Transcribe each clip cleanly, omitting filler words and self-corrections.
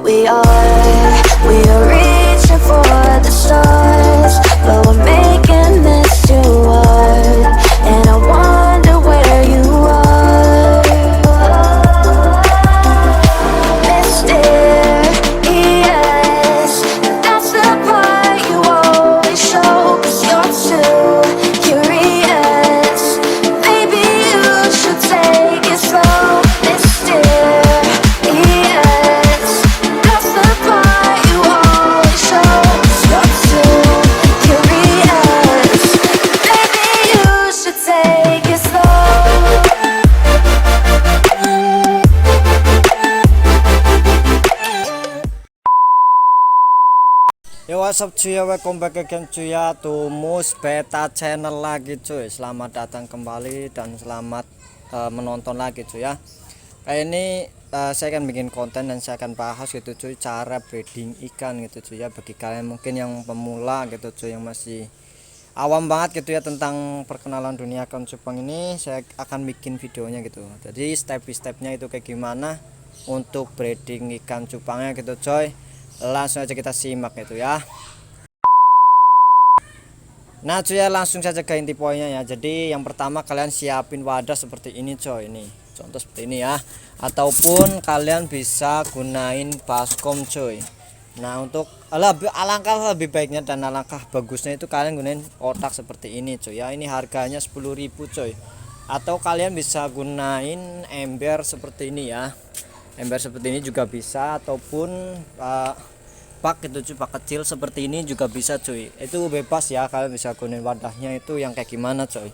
We are reaching for the stars, but we're making this too hard. And I wonder where you are, mysterious. That's the part you always show, 'cause you're too curious. Maybe you should take it slow, mysterious. That's the part you always show, 'cause you're too curious. Maybe you should take it slow. Yo, what's up cuy, welcome back again cuy ya, to Mus Beta Channel lagi cuy. Selamat datang kembali dan selamat menonton lagi cuy ya. Kayak ini saya akan bikin konten dan saya akan bahas gitu cuy, cara breeding ikan gitu cuy ya. Bagi kalian mungkin yang pemula gitu cuy, yang masih awam banget gitu ya tentang perkenalan dunia ikan cupang ini, saya akan bikin videonya gitu. Jadi step by stepnya itu kayak gimana untuk breeding ikan cupangnya gitu coy. Langsung aja kita simak gitu ya. Nah cuy ya, langsung saja ke inti poinnya ya. Jadi yang pertama kalian siapin wadah seperti ini coy, ini contoh seperti ini ya, ataupun kalian bisa gunain baskom coy. Nah untuk alangkah lebih baiknya dan alangkah bagusnya itu kalian gunain kotak seperti ini coy ya. Ini harganya 10.000 coy. Atau kalian bisa gunain ember seperti ini ya. Ember seperti ini juga bisa, ataupun bak gitu cuy, bak kecil seperti ini juga bisa cuy. Itu bebas ya, kalian bisa gunain wadahnya itu yang kayak gimana coy.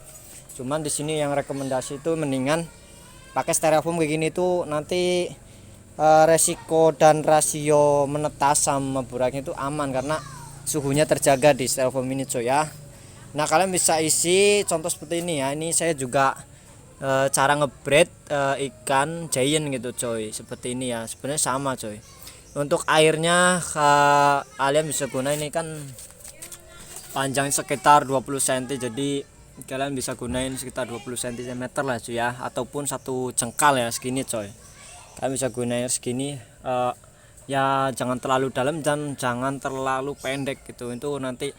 Cuman di sini yang rekomendasi itu mendingan pakai styrofoam kayak gini tuh, nanti resiko dan rasio menetas sama buraknya itu aman karena suhunya terjaga di styrofoam ini coy ya. Nah kalian bisa isi contoh seperti ini ya. Ini saya juga cara ngebreed ikan giant gitu coy, seperti ini ya. Sebenarnya sama coy. Untuk airnya kalian bisa gunain, ini kan panjangnya sekitar 20 cm, jadi kalian bisa gunain sekitar 20 cm lah cuy ya, ataupun satu jengkal ya segini coy. Kalian bisa gunain segini ya, jangan terlalu dalam dan jangan terlalu pendek gitu, itu nanti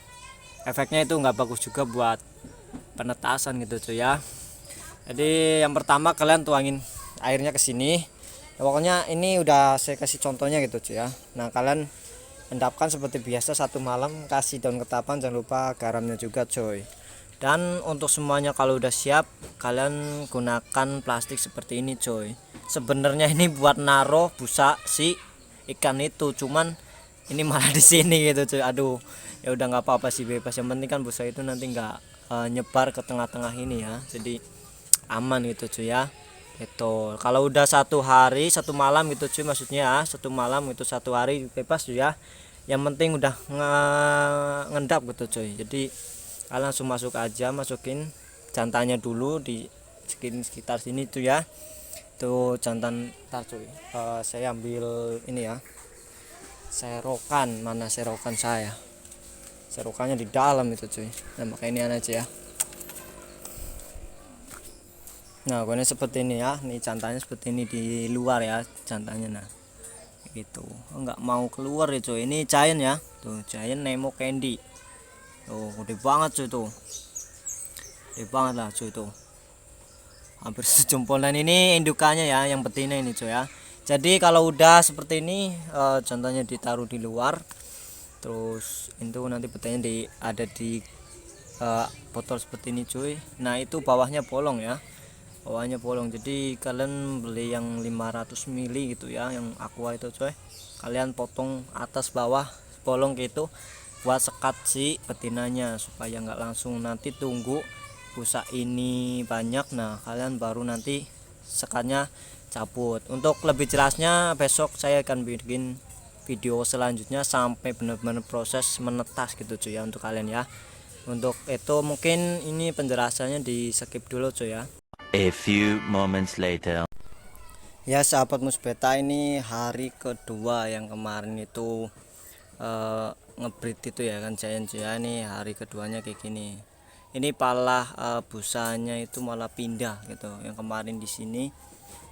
efeknya itu nggak bagus juga buat penetasan gitu cuy ya. Jadi yang pertama kalian tuangin airnya ke sini ya, pokoknya ini udah saya kasih contohnya gitu cuy ya. Nah kalian endapkan seperti biasa, satu malam kasih daun ketapang, jangan lupa garamnya juga coy. Dan untuk semuanya kalau udah siap, kalian gunakan plastik seperti ini coy. Sebenarnya ini buat naruh busa si ikan itu, cuman ini malah di sini gitu cuy. Aduh, ya udah nggak apa-apa sih, bebas, yang penting kan busa itu nanti nggak nyebar ke tengah-tengah ini ya, jadi aman gitu cuy ya. Itu kalau udah satu hari satu malam gitu cuy, maksudnya ya, satu malam itu satu hari bebas cuy ya, yang penting udah ngendap gitu cuy. Jadi kalian langsung masuk aja, masukin jantannya dulu di sekitar sini tuh ya. Tuh jantan, tar cuy, saya ambil ini ya, serokan, mana serokan saya, serokannya di dalam itu cuy. Nah makanya ini aja ya. Nah gue seperti ini ya, nih jantannya seperti ini di luar ya jantannya. Nah gitu, nggak mau keluar ya cuy. Ini giant ya, tuh giant Nemo Candy, tuh gede banget cuy, tuh gede banget lah cuy, tuh hampir sejempolan. Ini indukannya ya, yang betina ini cuy ya. Jadi kalau udah seperti ini jantannya ditaruh di luar, terus itu nanti betinanya ada di botol seperti ini cuy. Nah itu bawahnya bolong ya, bawahnya bolong. Jadi kalian beli yang 500 ml gitu ya, yang aqua itu coy, kalian potong atas bawah bolong gitu buat sekat si betinanya, supaya nggak langsung nanti tunggu busa ini banyak. Nah kalian baru nanti sekatnya cabut. Untuk lebih jelasnya besok saya akan bikin video selanjutnya sampai benar-benar proses menetas gitu cuy ya, untuk kalian ya. Untuk itu mungkin ini penjelasannya di skip dulu cuy ya. A few moments later. Ya sahabat Musbeta, ini hari kedua. Yang kemarin itu ngebreed itu ya kan giant ya. Ini hari keduanya kayak gini. Ini pala busanya itu malah pindah gitu. Yang kemarin di sini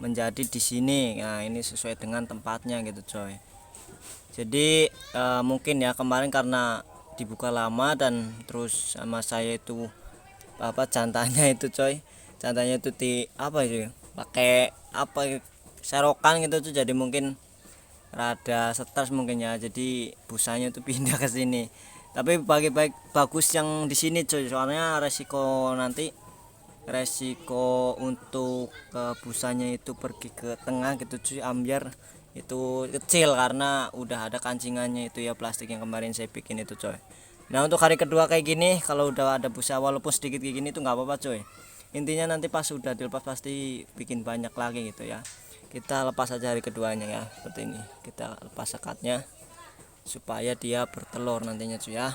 menjadi di sini. Nah ini sesuai dengan tempatnya gitu coy. Jadi mungkin ya kemarin karena dibuka lama dan terus sama saya itu jantannya itu coy, jantannya itu di apa itu ya, pakai apa ya, serokan gitu tuh, jadi mungkin rada stres mungkin ya, jadi busanya itu pindah ke sini. Tapi bagus yang di sini coy, soalnya resiko untuk busanya itu pergi ke tengah gitu cuy, ambiar itu kecil karena udah ada kancingannya itu ya, plastik yang kemarin saya bikin itu coy. Nah untuk hari kedua kayak gini, kalau udah ada busa walaupun sedikit kayak gini tuh nggak apa-apa coy, intinya nanti pas udah dilepas pasti bikin banyak lagi gitu ya. Kita lepas aja hari keduanya ya, seperti ini kita lepas sekatnya supaya dia bertelur nantinya cuy ya.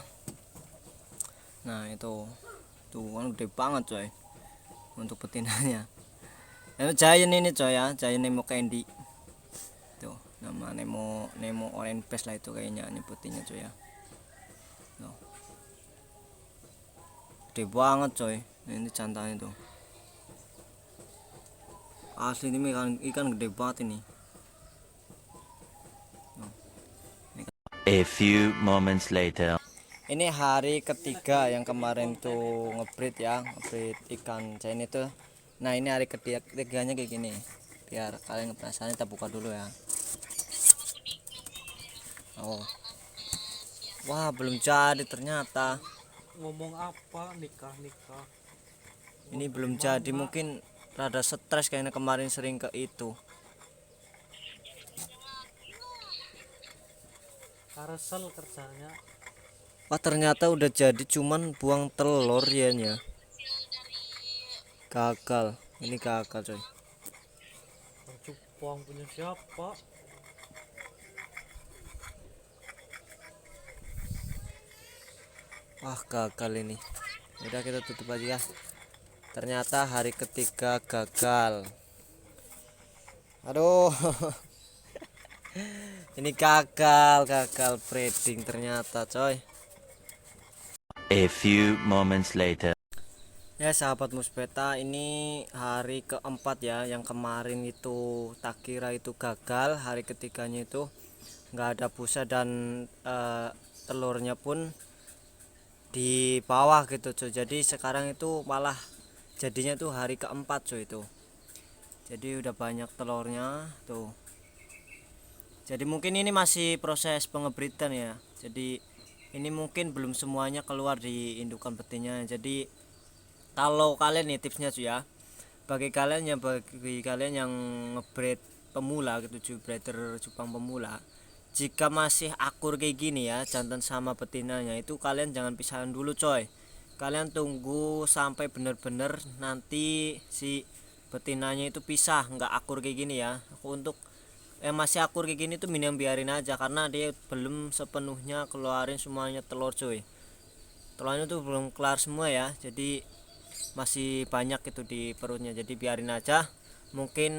Nah itu tuh kan gede banget coy untuk betinanya. Giant ini coy ya, Giant Nemo Candy tuh, nama Nemo Orange Face lah itu kayaknya nyebutinnya coy ya. Tuh. Gede banget coy, ini jantannya tuh asli, ini ikan gede banget ini. A few moments later. Ini hari ketiga yang kemarin tuh ngebreed ya, ngebreed ikan Giant itu. Nah ini hari ketiganya kayak gini, biar kalian penasaran kita buka dulu ya. Oh, wah belum jadi ternyata. Ngomong apa, nikah Ini belum jadi, mungkin rada stres kayaknya, kemarin sering ke itu. carousel kerjanya. Wah ternyata udah jadi, cuman buang telur ya nya. Gagal, ini gagal coy. Cupang punya siapa? Wah gagal ini. Udah kita tutup aja ya. Ternyata hari ketiga gagal. Aduh. Ini gagal breeding ternyata coy. A few moments later. Ya sahabat muspeta, ini hari keempat ya, yang kemarin itu tak kira itu gagal, hari ketiganya itu nggak ada busa dan telurnya pun di bawah gitu cuy. Jadi sekarang itu malah jadinya tuh hari keempat cuy itu, jadi udah banyak telurnya tuh. Jadi mungkin ini masih proses pengebritan ya, jadi ini mungkin belum semuanya keluar di indukan betinnya. Jadi kalau kalian nih tipsnya cuy ya, bagi kalian yang ngebreed pemula gitu cuy, breeder cupang pemula, jika masih akur kayak gini ya jantan sama betinanya, itu kalian jangan pisahin dulu coy. Kalian tunggu sampai bener-bener nanti si betinanya itu pisah, nggak akur kayak gini ya. Untuk masih akur kayak gini tuh mending biarin aja, karena dia belum sepenuhnya keluarin semuanya telur cuy. Telurnya tuh belum kelar semua ya, jadi masih banyak itu di perutnya, jadi biarin aja. Mungkin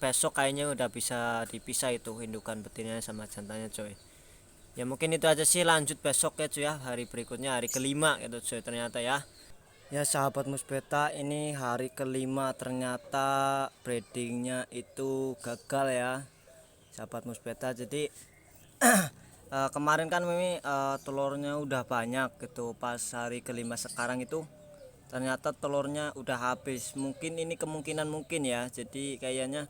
besok kayaknya udah bisa dipisah itu indukan betinanya sama jantannya coy. Ya mungkin itu aja sih, lanjut besok ya cuy ya, hari berikutnya hari kelima gitu cuy ternyata ya. Ya sahabat muspeta, ini hari kelima ternyata breedingnya itu gagal ya sahabat muspeta. Jadi kemarin kan ini telurnya udah banyak gitu, pas hari kelima sekarang itu ternyata telurnya udah habis. Mungkin ini kemungkinan mungkin ya, jadi kayaknya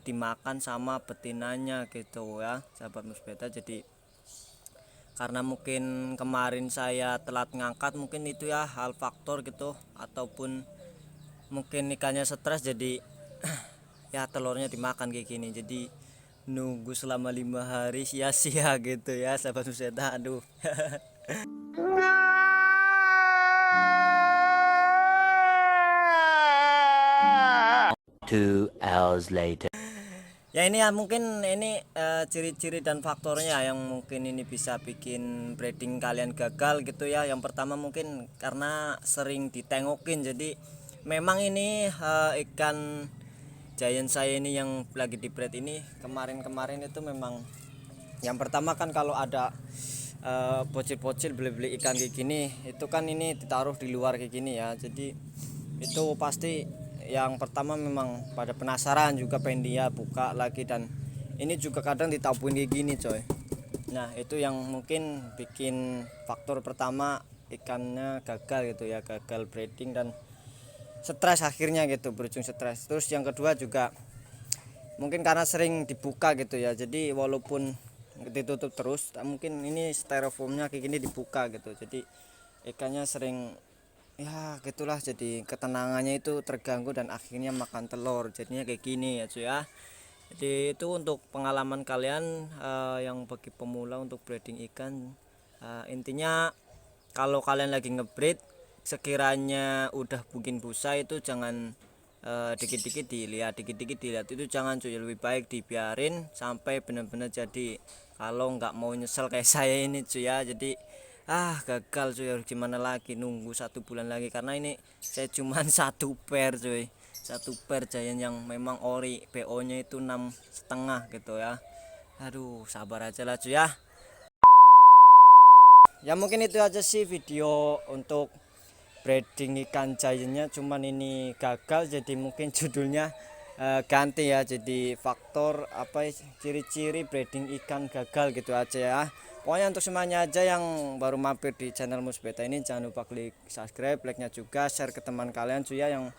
dimakan sama betinanya gitu ya sahabat muspeta. Jadi karena mungkin kemarin saya telat ngangkat, mungkin itu ya hal faktor gitu, ataupun mungkin ikannya stres jadi ya telurnya dimakan kayak gini. Jadi nunggu selama 5 hari sia-sia gitu ya sahabat muspeta. Aduh. 2 hours later. Ya ini ya mungkin ini ciri-ciri dan faktornya yang mungkin ini bisa bikin breeding kalian gagal gitu ya. Yang pertama mungkin karena sering ditengokin. Jadi memang ini ikan giant saya ini yang lagi di breed ini kemarin itu memang yang pertama kan kalau ada bocil-bocil beli-beli ikan kayak gini, itu kan ini ditaruh di luar kayak gini ya. Jadi itu pasti yang pertama memang pada penasaran juga, pengen dia buka lagi, dan ini juga kadang ditabuhin kayak gini coy. Nah itu yang mungkin bikin faktor pertama ikannya gagal gitu ya, gagal breeding dan stres akhirnya gitu, berujung stres. Terus yang kedua juga mungkin karena sering dibuka gitu ya, jadi walaupun ditutup terus mungkin ini styrofoamnya kayak gini dibuka gitu, jadi ikannya sering ya gitulah, jadi ketenangannya itu terganggu dan akhirnya makan telur, jadinya kayak gini ya cuy ya. Jadi itu untuk pengalaman kalian yang bagi pemula untuk breeding ikan. Intinya kalau kalian lagi ngebreed, sekiranya udah bikin busa itu jangan dikit-dikit dilihat, itu jangan cuy, lebih baik dibiarin sampai benar-benar jadi. Kalau nggak mau nyesel kayak saya ini cuy ya, jadi gagal cuy, gimana lagi, nunggu 1 bulan lagi karena ini saya cuman 1 pair cuy, 1 pair giant yang memang ori, PO nya itu 6,5 gitu ya. Aduh sabar aja lah cuy ya. Ya mungkin itu aja sih video untuk breeding ikan giantnya, cuman ini gagal jadi mungkin judulnya ganti ya, jadi faktor apa ciri-ciri breeding ikan gagal gitu aja ya. Pokoknya untuk semuanya aja yang baru mampir di channel Musbeta ini, jangan lupa klik subscribe, like nya juga, share ke teman kalian cuy ya, yang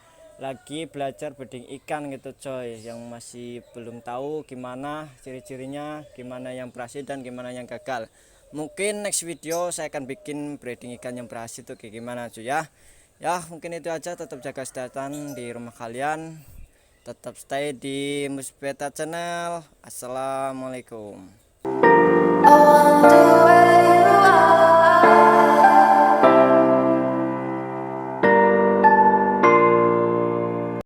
lagi belajar breeding ikan gitu coy, yang masih belum tahu gimana ciri-cirinya, gimana yang berhasil dan gimana yang gagal. Mungkin next video saya akan bikin breeding ikan yang berhasil tuh kayak gimana cuy ya. Ya mungkin itu aja, tetap jaga kesehatan di rumah kalian, tetap stay di Musbeta channel. Assalamualaikum. I wonder where